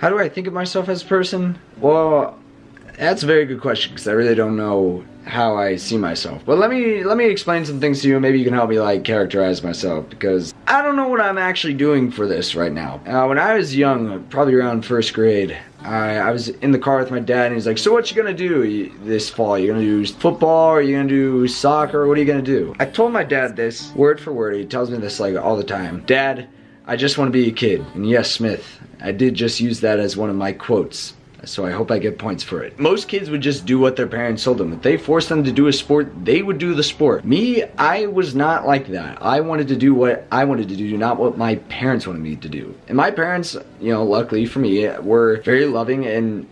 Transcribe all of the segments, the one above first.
How do I think of myself as a person? Well, that's a very good question because I really don't know how I see myself. But let me explain some things to you. Maybe you can help me like characterize myself because I don't know what I'm actually doing for this right now. When I was young, probably around first grade, I was in the car with my dad and he's like, so what you gonna do this fall? You gonna do football or you gonna do soccer? What are you gonna do? I told my dad this word for word. He tells me this like all the time. Dad, I just want to be a kid. And yes, Smith, I did just use that as one of my quotes. So I hope I get points for it. Most kids would just do what their parents told them. If they forced them to do a sport, they would do the sport. Me, I was not like that. I wanted to do what I wanted to do, not what my parents wanted me to do. And my parents, you know, luckily for me, were very loving and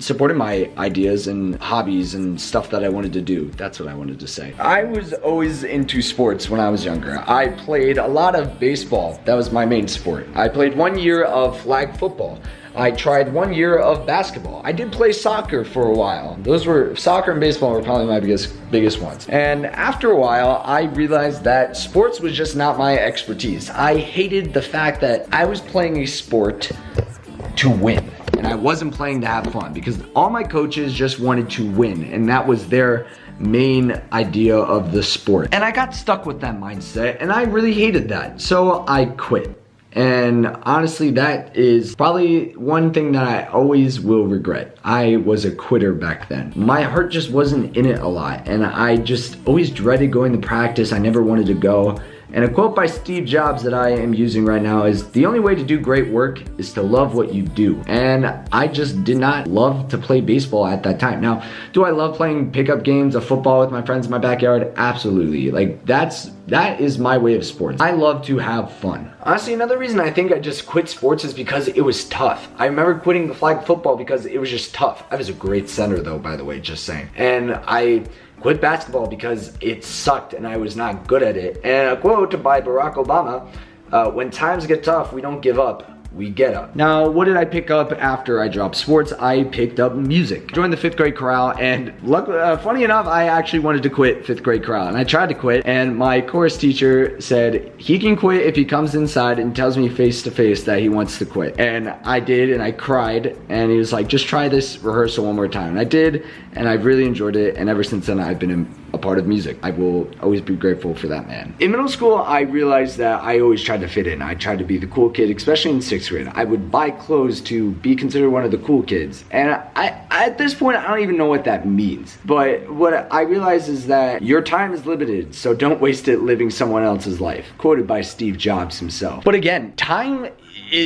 supported my ideas and hobbies and stuff that I wanted to do. That's what I wanted to say. I was always into sports when I was younger. I played a lot of baseball. That was my main sport. I played 1 year of flag football. I tried 1 year of basketball. I did play soccer for a while. Soccer and baseball were probably my biggest ones. And after a while, I realized that sports was just not my expertise. I hated the fact that I was playing a sport to win. And I wasn't playing to have fun because all my coaches just wanted to win. And that was their main idea of the sport. And I got stuck with that mindset and I really hated that. So I quit. And honestly, that is probably one thing that I always will regret. I was a quitter back then. My heart just wasn't in it a lot, and I just always dreaded going to practice. I never wanted to go. And a quote by Steve Jobs that I am using right now is, the only way to do great work is to love what you do. And I just did not love to play baseball at that time. Now, do I love playing pickup games of football with my friends in my backyard? Absolutely. Like that is my way of sports. I love to have fun. Honestly, another reason I think I just quit sports is because it was tough. I remember quitting the flag football because it was just tough. I was a great center though, by the way, just saying. And I quit basketball because it sucked and I was not good at it. And a quote by Barack Obama, when times get tough, we don't give up, we get up. Now, what did I pick up after I dropped sports? I picked up music. Joined the 5th grade chorale, and funny enough, I actually wanted to quit 5th grade chorale, and I tried to quit, and my chorus teacher said he can quit if he comes inside and tells me face to face that he wants to quit. And I did, and I cried, and he was like, just try this rehearsal one more time. And I did, and I really enjoyed it, and ever since then, I've been a part of music. I will always be grateful for that man. In middle school, I realized that I always tried to fit in. I tried to be the cool kid, especially in 6th grade. I would buy clothes to be considered one of the cool kids. And I at this point, I don't even know what that means. But what I realized is that your time is limited, so don't waste it living someone else's life. Quoted by Steve Jobs himself. But again, time,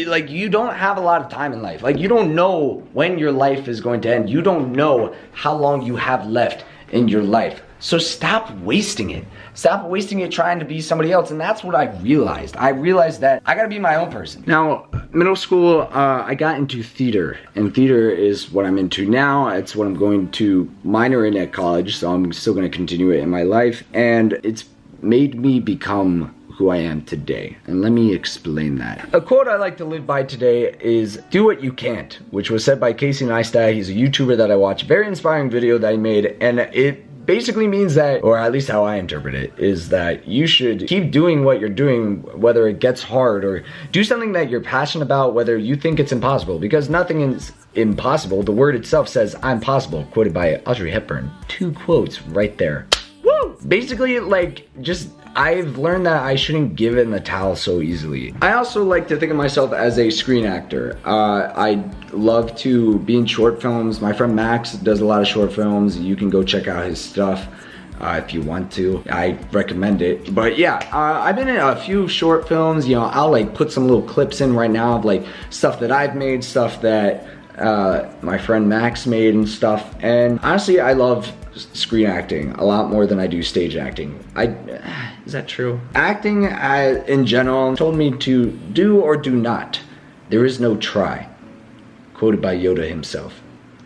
like, you don't have a lot of time in life. Like, you don't know when your life is going to end. You don't know how long you have left in your life. So stop wasting it. Stop wasting it trying to be somebody else. And that's what I realized. I realized that I gotta be my own person. Now, middle school, I got into theater. And theater is what I'm into now. It's what I'm going to minor in at college. So I'm still gonna continue it in my life. And it's made me become who I am today. And let me explain that. A quote I like to live by today is, do what you can't, which was said by Casey Neistat. He's a YouTuber that I watch. Very inspiring video that he made. And it basically means that, or at least how I interpret it, is that you should keep doing what you're doing, whether it gets hard, or do something that you're passionate about, whether you think it's impossible, because nothing is impossible. The word itself says, I'm possible, quoted by Audrey Hepburn. 2 quotes right there. Woo! Basically, like, just, I've learned that I shouldn't give in the towel so easily. I also like to think of myself as a screen actor. I love to be in short films. My friend Max does a lot of short films. You can go check out his stuff if you want to. I recommend it. But yeah, I've been in a few short films. You know, I'll like put some little clips in right now of like stuff that I've made, stuff that my friend Max made and stuff. And honestly, I love screen acting a lot more than I do stage acting. Is that true? Acting in general told me to do or do not. There is no try. Quoted by Yoda himself.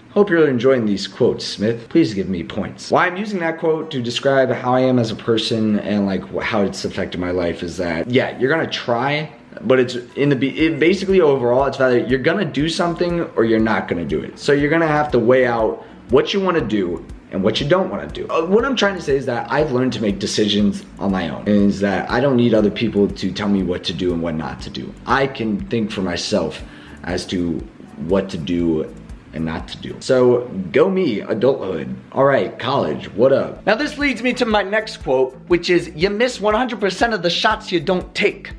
Hope you're enjoying these quotes, Smith. Please give me points. Why I'm using that quote to describe how I am as a person and like how it's affected my life is that, yeah, you're gonna try, but it's basically overall, it's either you're gonna do something or you're not gonna do it. So you're gonna have to weigh out what you wanna do and what you don't want to do. What I'm trying to say is that I've learned to make decisions on my own. And is that I don't need other people to tell me what to do and what not to do. I can think for myself as to what to do and not to do. So go me, adulthood. All right, college, what up? Now this leads me to my next quote, which is, you miss 100% of the shots you don't take.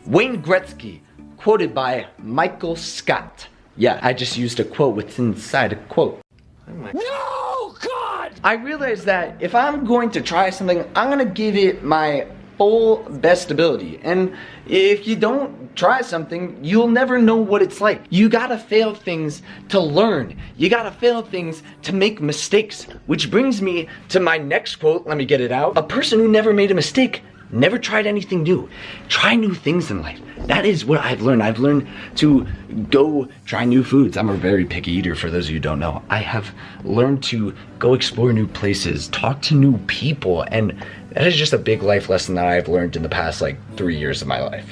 Wayne Gretzky, quoted by Michael Scott. Yeah, I just used a quote what's inside a quote. No, God! I realized that if I'm going to try something, I'm gonna give it my full best ability. And if you don't try something, you'll never know what it's like. You gotta fail things to learn. You gotta fail things to make mistakes. Which brings me to my next quote. Let me get it out. A person who never made a mistake never tried anything new. Try new things in life. That is what I've learned. I've learned to go try new foods. I'm a very picky eater, for those of you who don't know. I have learned to go explore new places, talk to new people, and that is just a big life lesson that I've learned in the past like 3 years of my life.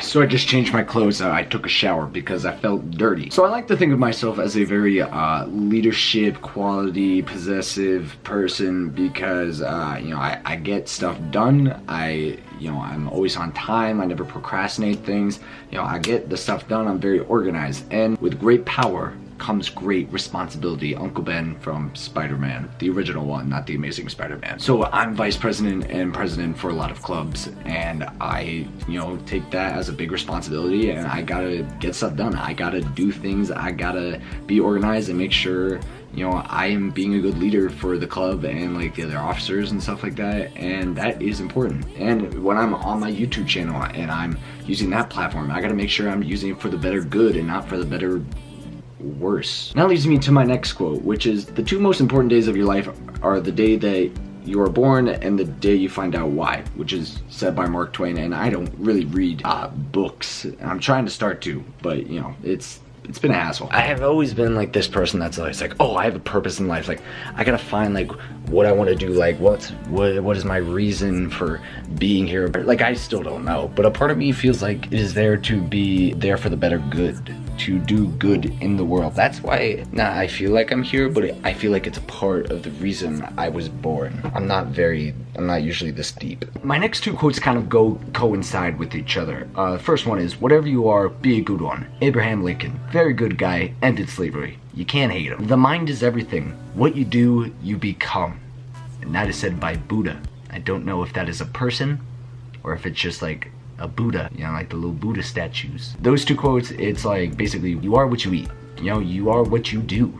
So I just changed my clothes. I took a shower because I felt dirty. So I like to think of myself as a very leadership, quality, possessive person because I get stuff done. I'm always on time. I never procrastinate things. I get the stuff done. I'm very organized, and with great power comes great responsibility. Uncle Ben from Spider-Man, the original one, not the Amazing Spider-Man. So I'm vice president and president for a lot of clubs, and I, take that as a big responsibility, and I gotta get stuff done. I gotta do things. I gotta be organized and make sure, I am being a good leader for the club and like the other officers and stuff like that, and that is important. And when I'm on my YouTube channel and I'm using that platform, I gotta make sure I'm using it for the better good and not for the better worse. That leads me to my next quote, which is, the two most important days of your life are the day that you are born and the day you find out why, which is said by Mark Twain. And I don't really read books. I'm trying to start to, but it's been a hassle. I have always been like this person that's always like, oh, I have a purpose in life. Like, I gotta find like what I want to do. Like, what is my reason for being here? Like, I still don't know. But a part of me feels like it is there to be there for the better good, to do good in the world. That's why I feel like I'm here, but I feel like it's a part of the reason I was born. I'm not usually this deep. My next two quotes kind of coincide with each other. The first one is, whatever you are, be a good one. Abraham Lincoln, very good guy, ended slavery. You can't hate him. The mind is everything. What you do, you become. And that is said by Buddha. I don't know if that is a person or if it's just like a Buddha, like the little Buddha statues. Those two quotes, it's like basically, you are what you eat. You are what you do.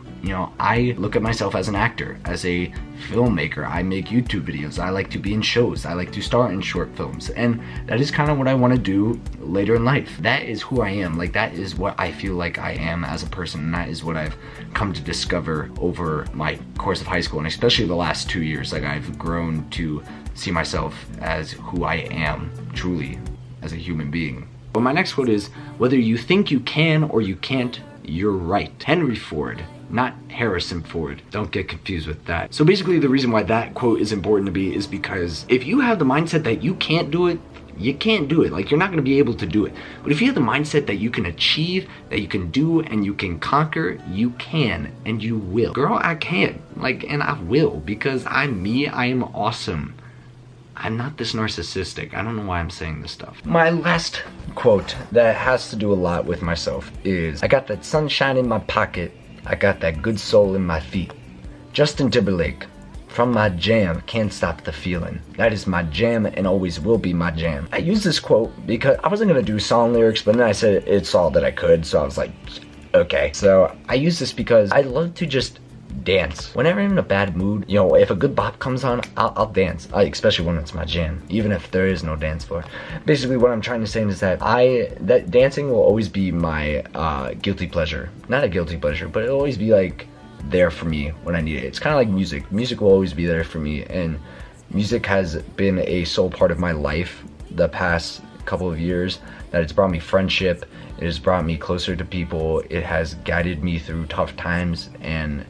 I look at myself as an actor, as a filmmaker. I make YouTube videos. I like to be in shows. I like to star in short films. And that is kind of what I want to do later in life. That is who I am. Like, that is what I feel like I am as a person. And that is what I've come to discover over my course of high school, and especially the last 2 years. Like, I've grown to see myself as who I am, truly, as a human being. But my next quote is, whether you think you can or you can't, you're right. Henry Ford, not Harrison Ford. Don't get confused with that. So basically, the reason why that quote is important to me is because if you have the mindset that you can't do it, you can't do it. Like, you're not gonna be able to do it. But if you have the mindset that you can achieve, that you can do, and you can conquer, you can, and you will. Girl, I can. And I will, because I'm me, I am awesome. I'm not this narcissistic. I don't know why I'm saying this stuff. My last quote that has to do a lot with myself is, I got that sunshine in my pocket, I got that good soul in my feet. Justin Timberlake, from my jam, can't stop the feeling. That is my jam and always will be my jam. I use this quote because I wasn't gonna do song lyrics, but then I said it's all that I could, so I was like, okay. So I use this because I love to just dance. Whenever I'm in a bad mood, if a good bop comes on, I'll dance. Especially when it's my jam, even if there is no dance floor. Basically, what I'm trying to say is that that dancing will always be my guilty pleasure. Not a guilty pleasure, but it'll always be like there for me when I need it. It's kind of like music. Music will always be there for me, and music has been a sole part of my life the past couple of years. That it's brought me friendship. It has brought me closer to people. It has guided me through tough times, and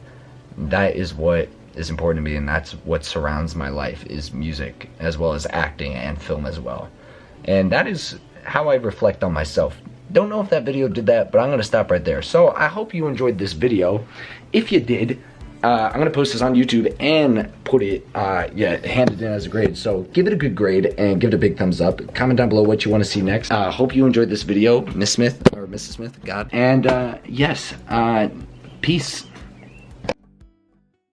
that is what is important to me, and that's what surrounds my life, is music, as well as acting and film as well. And that is how I reflect on myself. Don't know if that video did that, but I'm gonna stop right there. So I hope you enjoyed this video. If you did, I'm gonna post this on YouTube and put it, hand it in as a grade. So give it a good grade and give it a big thumbs up. Comment down below what you wanna see next. Hope you enjoyed this video. Miss Smith, or Mrs. Smith, God. And yes, peace.